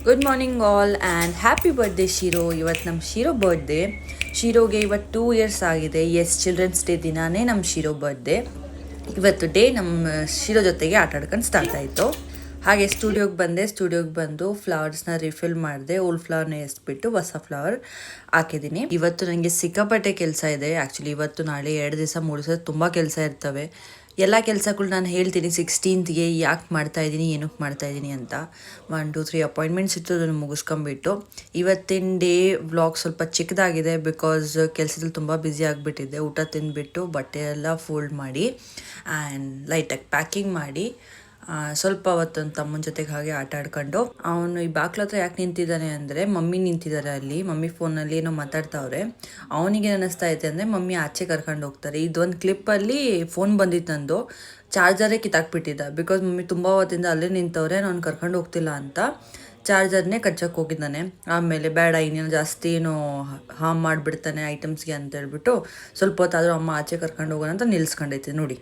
Good morning all and happy birthday Shiro. ಇವತ್ತು ನಮ್ಮ ಶಿರೋ birthday. ಶಿರೋಗೆ ಇವತ್ತು 2 ಇಯರ್ಸ್ ಆಗಿದೆ. ಚಿಲ್ಡ್ರನ್ಸ್ ಡೇ ದಿನಾನೇ ನಮ್ಮ ಶಿರೋ ಬರ್ಡೇ. ಇವತ್ತು ಡೇ ನಮ್ಮ ಶಿರೋ ಜೊತೆಗೆ ಆಟ ಆಡ್ಕೊಂಡು ಸ್ಟಾರ್ಟ್ ಆಯಿತು. ಹಾಗೆ ಸ್ಟುಡಿಯೋಗೆ ಬಂದು ಫ್ಲವರ್ಸ್ನ ರಿಫಿಲ್ ಮಾಡಿದೆ. ಓಲ್ಡ್ ಫ್ಲವರ್ನ ಎಸ್ಬಿಟ್ಟು ಹೊಸ ಫ್ಲವರ್ ಹಾಕಿದ್ದೀನಿ. ಇವತ್ತು ನನಗೆ ಸಿಕ್ಕಾಪಟ್ಟೆ ಕೆಲಸ ಇದೆ. ಆ್ಯಕ್ಚುಲಿ ಇವತ್ತು ನಾಳೆ 2 ದಿವಸ 3 ದಿವಸ ತುಂಬ ಕೆಲಸ ಇರ್ತವೆ. ಎಲ್ಲ ಕೆಲಸಗಳು ನಾನು ಹೇಳ್ತೀನಿ 16th ಯಾಕೆ ಮಾಡ್ತಾಯಿದ್ದೀನಿ, ಏನಕ್ಕೆ ಮಾಡ್ತಾಯಿದ್ದೀನಿ ಅಂತ. 1 2 3 ಅಪಾಯಿಂಟ್ಮೆಂಟ್ಸ್ ಇತ್ತು, ಅದನ್ನು ಮುಗಿಸ್ಕೊಂಬಿಟ್ಟು ಇವತ್ತಿನ ಡೇ ವ್ಲಾಗ್ ಸ್ವಲ್ಪ ಚಿಕ್ಕದಾಗಿದೆ. ಬಿಕಾಸ್ ಕೆಲಸದಲ್ಲಿ ತುಂಬ ಬ್ಯುಸಿ ಆಗಿಬಿಟ್ಟಿದ್ದೆ. ಊಟ ತಿಂದುಬಿಟ್ಟು ಬಟ್ಟೆ ಎಲ್ಲ ಫೋಲ್ಡ್ ಮಾಡಿ ಆ್ಯಂಡ್ ಲೈಟಾಗಿ ಪ್ಯಾಕಿಂಗ್ ಮಾಡಿ ಸ್ವಲ್ಪ ಹೊತ್ತು ತಮ್ಮನ ಜೊತೆಗೆ ಹಾಗೆ ಆಟ ಆಡ್ಕೊಂಡು, ಅವನು ಈ ಬಾಕ್ಲ ಹತ್ರ ಯಾಕೆ ನಿಂತಿದ್ದಾನೆ ಅಂದರೆ ಮಮ್ಮಿ ನಿಂತಿದ್ದಾರೆ ಅಲ್ಲಿ. ಮಮ್ಮಿ ಫೋನಲ್ಲಿ ಏನೋ ಮಾತಾಡ್ತಾವ್ರೆ. ಅವನಿಗೆ ಅನ್ನಿಸ್ತಾ ಐತೆ ಅಂದರೆ ಮಮ್ಮಿ ಆಚೆ ಕರ್ಕೊಂಡು ಹೋಗ್ತಾರೆ. ಇದೊಂದು ಕ್ಲಿಪ್ಪಲ್ಲಿ ಫೋನ್ ಬಂದಿತ್ತು ನಂದು, ಚಾರ್ಜರೇ ಕಿತ್ತಾಕ್ಬಿಟ್ಟಿದ್ದ. ಬಿಕಾಸ್ ಮಮ್ಮಿ ತುಂಬ ಹೊತ್ತಿಂದ ಅಲ್ಲೇ ನಿಂತವ್ರೆ, ನಾನು ಕರ್ಕೊಂಡು ಹೋಗ್ತಿಲ್ಲ ಅಂತ ಚಾರ್ಜರ್ನೇ ಕಚ್ಚಕ್ಕೆ ಹೋಗಿದ್ದಾನೆ. ಆಮೇಲೆ ಬೇಡ ಇನ್ನೇನು ಜಾಸ್ತಿ ಏನು ಹಾರ್ಮ್ ಮಾಡಿಬಿಡ್ತಾನೆ ಐಟಮ್ಸ್ಗೆ ಅಂತ ಹೇಳ್ಬಿಟ್ಟು ಸ್ವಲ್ಪ ಹೊತ್ತಾದರೂ ಅಮ್ಮ ಆಚೆ ಕರ್ಕೊಂಡು ಹೋಗೋಣ ಅಂತ ನಿಲ್ಸ್ಕೊಂಡೈತೆ ನೋಡಿ.